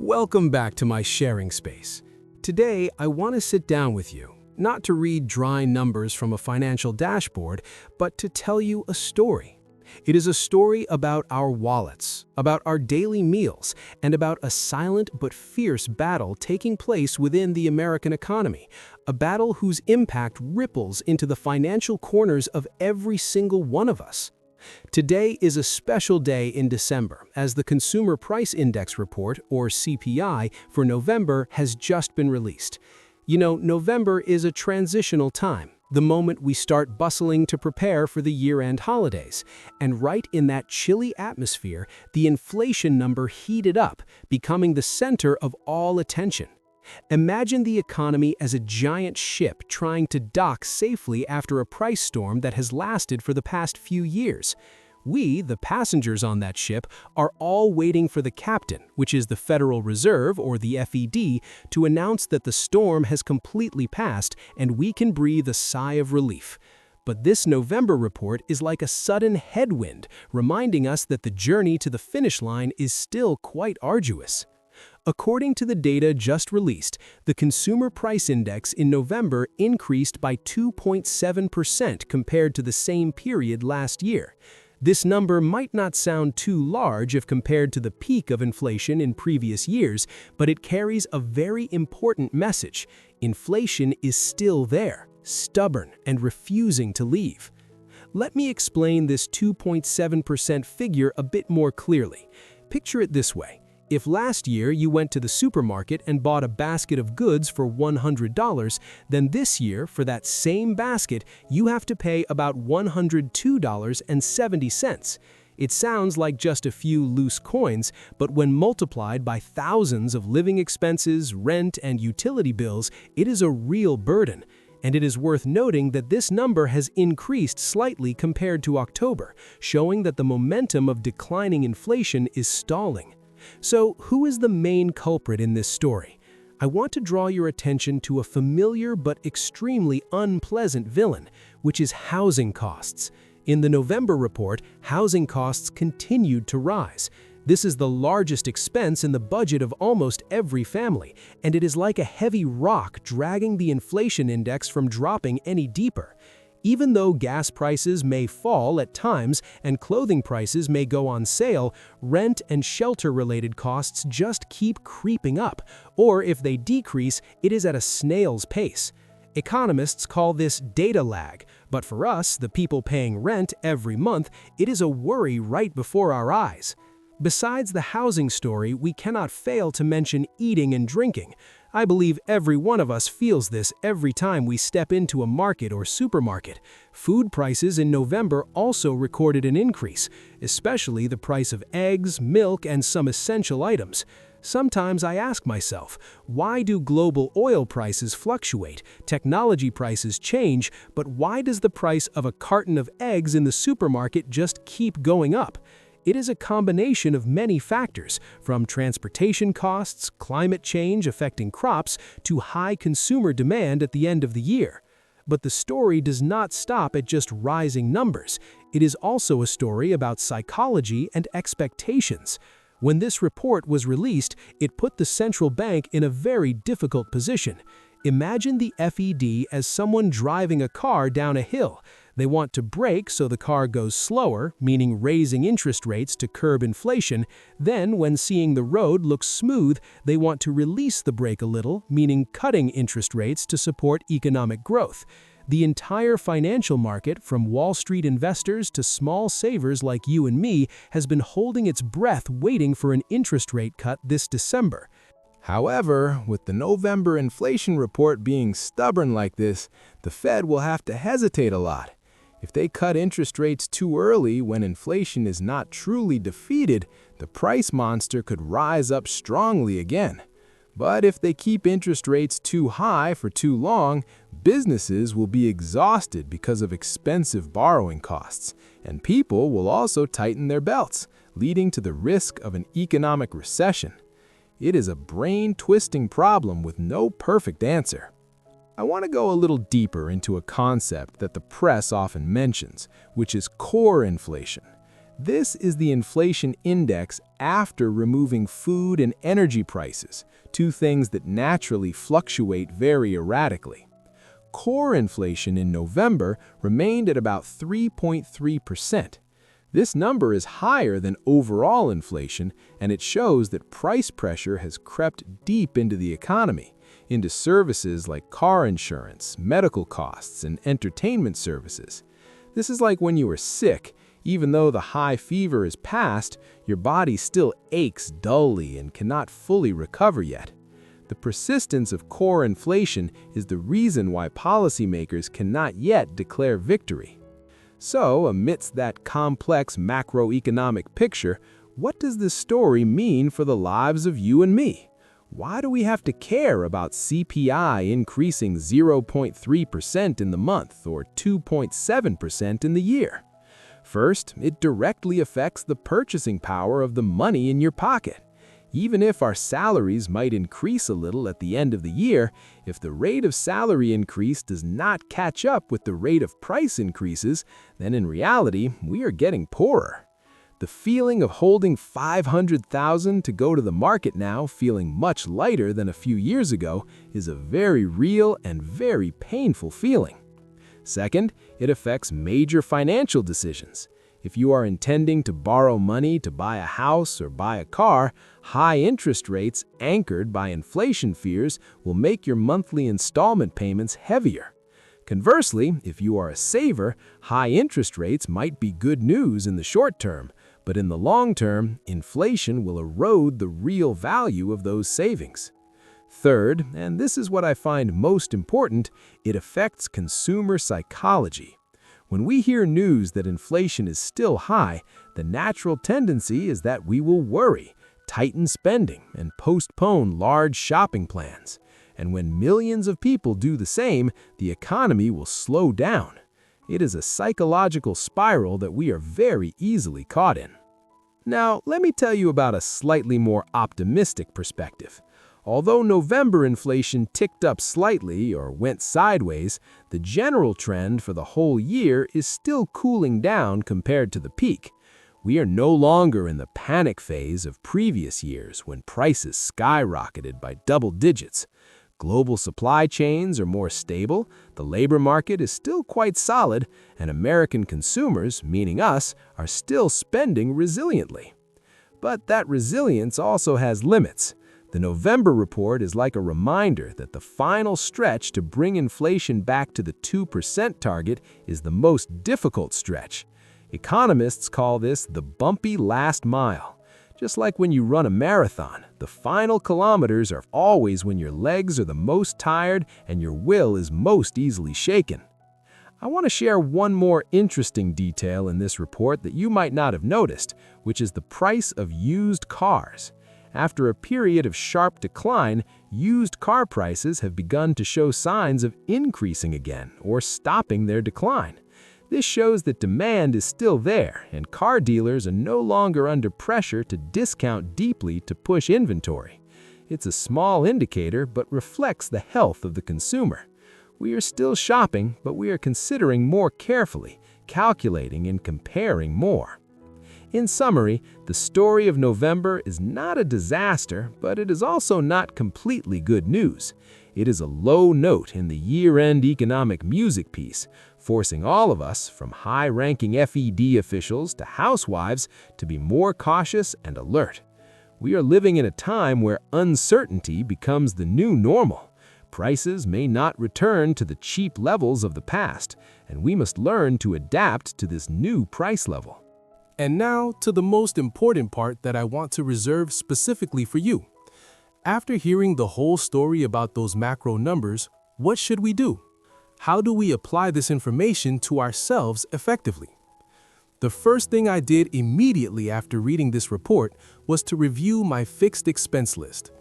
Welcome back to my sharing space. Today, I want to sit down with you, not to read dry numbers from a financial dashboard, but to tell you a story. It is a story about our wallets, about our daily meals, and about a silent but fierce battle taking place within the American economy, a battle whose impact ripples into the financial corners of every single one of us. Today is a special day in December, as the Consumer Price Index report, or CPI, for November has just been released. You know, November is a transitional time, the moment we start bustling to prepare for the year-end holidays. And right in that chilly atmosphere, the inflation number heated up, becoming the center of all attention. Imagine the economy as a giant ship trying to dock safely after a price storm that has lasted for the past few years. We, the passengers on that ship, are all waiting for the captain, which is the Federal Reserve, or the FED, to announce that the storm has completely passed and we can breathe a sigh of relief. But this November report is like a sudden headwind, reminding us that the journey to the finish line is still quite arduous. According to the data just released, the Consumer Price Index in November increased by 2.7% compared to the same period last year. This number might not sound too large if compared to the peak of inflation in previous years, but it carries a very important message. Inflation is still there, stubborn and refusing to leave. Let me explain this 2.7% figure a bit more clearly. Picture it this way. If last year you went to the supermarket and bought a basket of goods for $100, then this year, for that same basket, you have to pay about $102.70. It sounds like just a few loose coins, but when multiplied by thousands of living expenses, rent, and utility bills, it is a real burden. And it is worth noting that this number has increased slightly compared to October, showing that the momentum of declining inflation is stalling. So, who is the main culprit in this story? I want to draw your attention to a familiar but extremely unpleasant villain, which is housing costs. In the November report, housing costs continued to rise. This is the largest expense in the budget of almost every family, and it is like a heavy rock dragging the inflation index from dropping any deeper. Even though gas prices may fall at times and clothing prices may go on sale, rent and shelter-related costs just keep creeping up, or if they decrease, it is at a snail's pace. Economists call this data lag, but for us, the people paying rent every month, it is a worry right before our eyes. Besides the housing story, we cannot fail to mention eating and drinking. I believe every one of us feels this every time we step into a market or supermarket. Food prices in November also recorded an increase, especially the price of eggs, milk, and some essential items. Sometimes I ask myself, why do global oil prices fluctuate, technology prices change, but why does the price of a carton of eggs in the supermarket just keep going up? It is a combination of many factors, from transportation costs, climate change affecting crops, to high consumer demand at the end of the year. But the story does not stop at just rising numbers. It is also a story about psychology and expectations. When this report was released, it put the central bank in a very difficult position. Imagine the FED as someone driving a car down a hill. They want to brake so the car goes slower, meaning raising interest rates to curb inflation. Then, when seeing the road looks smooth, they want to release the brake a little, meaning cutting interest rates to support economic growth. The entire financial market, from Wall Street investors to small savers like you and me, has been holding its breath waiting for an interest rate cut this December. However, with the November inflation report being stubborn like this, the Fed will have to hesitate a lot. If they cut interest rates too early when inflation is not truly defeated, the price monster could rise up strongly again. But if they keep interest rates too high for too long, businesses will be exhausted because of expensive borrowing costs, and people will also tighten their belts, leading to the risk of an economic recession. It is a brain-twisting problem with no perfect answer. I want to go a little deeper into a concept that the press often mentions, which is core inflation. This is the inflation index after removing food and energy prices, two things that naturally fluctuate very erratically. Core inflation in November remained at about 3.3%. This number is higher than overall inflation, and it shows that price pressure has crept deep into the economy, into services like car insurance, medical costs, and entertainment services. This is like when you are sick. Even though the high fever is past, your body still aches dully and cannot fully recover yet. The persistence of core inflation is the reason why policymakers cannot yet declare victory. So, amidst that complex macroeconomic picture, what does this story mean for the lives of you and me? Why do we have to care about CPI increasing 0.3% in the month or 2.7% in the year? First, it directly affects the purchasing power of the money in your pocket. Even if our salaries might increase a little at the end of the year, if the rate of salary increase does not catch up with the rate of price increases, then in reality, we are getting poorer. The feeling of holding $500,000 to go to the market now feeling much lighter than a few years ago is a very real and very painful feeling. Second, it affects major financial decisions. If you are intending to borrow money to buy a house or buy a car, high interest rates anchored by inflation fears will make your monthly installment payments heavier. Conversely, if you are a saver, high interest rates might be good news in the short term, but in the long term, inflation will erode the real value of those savings. Third, and this is what I find most important, it affects consumer psychology. When we hear news that inflation is still high, the natural tendency is that we will worry, tighten spending, and postpone large shopping plans. And when millions of people do the same, the economy will slow down. It is a psychological spiral that we are very easily caught in. Now, let me tell you about a slightly more optimistic perspective. Although November inflation ticked up slightly or went sideways, the general trend for the whole year is still cooling down compared to the peak. We are no longer in the panic phase of previous years when prices skyrocketed by double digits. Global supply chains are more stable, the labor market is still quite solid, and American consumers, meaning us, are still spending resiliently. But that resilience also has limits. The November report is like a reminder that the final stretch to bring inflation back to the 2% target is the most difficult stretch. Economists call this the bumpy last mile. Just like when you run a marathon, the final kilometers are always when your legs are the most tired and your will is most easily shaken. I want to share one more interesting detail in this report that you might not have noticed, which is the price of used cars. After a period of sharp decline, used car prices have begun to show signs of increasing again or stopping their decline. This shows that demand is still there and car dealers are no longer under pressure to discount deeply to push inventory. It's a small indicator but reflects the health of the consumer. We are still shopping, but we are considering more carefully, calculating and comparing more. In summary, the story of November is not a disaster, but it is also not completely good news. It is a low note in the year-end economic music piece, forcing all of us, from high-ranking FED officials to housewives, to be more cautious and alert. We are living in a time where uncertainty becomes the new normal. Prices may not return to the cheap levels of the past, and we must learn to adapt to this new price level. And now to the most important part that I want to reserve specifically for you. After hearing the whole story about those macro numbers, what should we do? How do we apply this information to ourselves effectively? The first thing I did immediately after reading this report was to review my fixed expense list.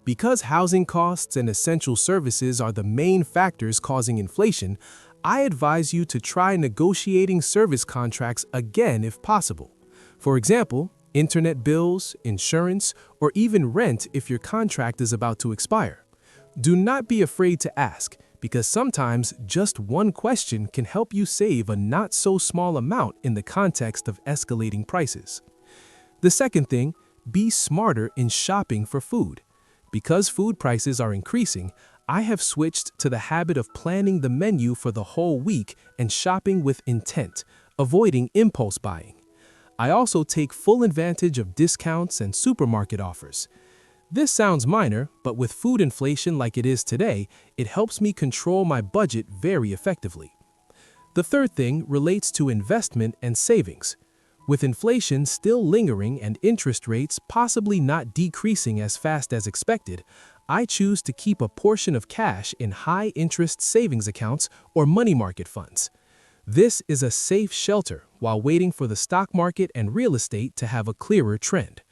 Because housing costs and essential services are the main factors causing inflation, I advise you to try negotiating service contracts again if possible. For example, internet bills, insurance, or even rent if your contract is about to expire. Do not be afraid to ask, because sometimes just one question can help you save a not-so-small amount in the context of escalating prices. The second thing, be smarter in shopping for food. Because food prices are increasing, I have switched to the habit of planning the menu for the whole week and shopping with intent, avoiding impulse buying. I also take full advantage of discounts and supermarket offers. This sounds minor, but with food inflation like it is today, it helps me control my budget very effectively. The third thing relates to investment and savings. With inflation still lingering and interest rates possibly not decreasing as fast as expected, I choose to keep a portion of cash in high-interest savings accounts or money market funds. This is a safe shelter while waiting for the stock market and real estate to have a clearer trend.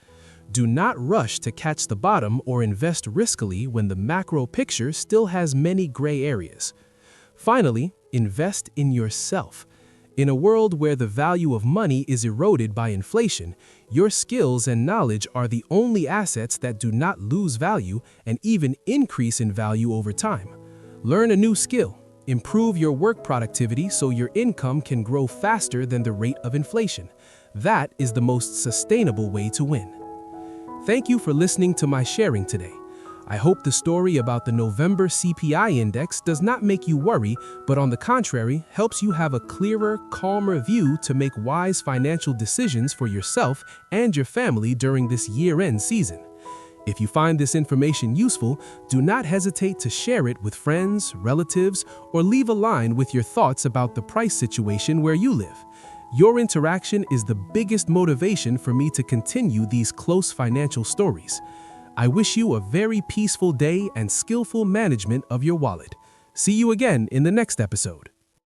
Do not rush to catch the bottom or invest riskily when the macro picture still has many gray areas. Finally, invest in yourself. In a world where the value of money is eroded by inflation, your skills and knowledge are the only assets that do not lose value and even increase in value over time. Learn a new skill. Improve your work productivity so your income can grow faster than the rate of inflation. That is the most sustainable way to win. Thank you for listening to my sharing today. I hope the story about the November CPI index does not make you worry, but on the contrary, helps you have a clearer, calmer view to make wise financial decisions for yourself and your family during this year-end season. If you find this information useful, do not hesitate to share it with friends, relatives, or leave a line with your thoughts about the price situation where you live. Your interaction is the biggest motivation for me to continue these close financial stories. I wish you a very peaceful day and skillful management of your wallet. See you again in the next episode.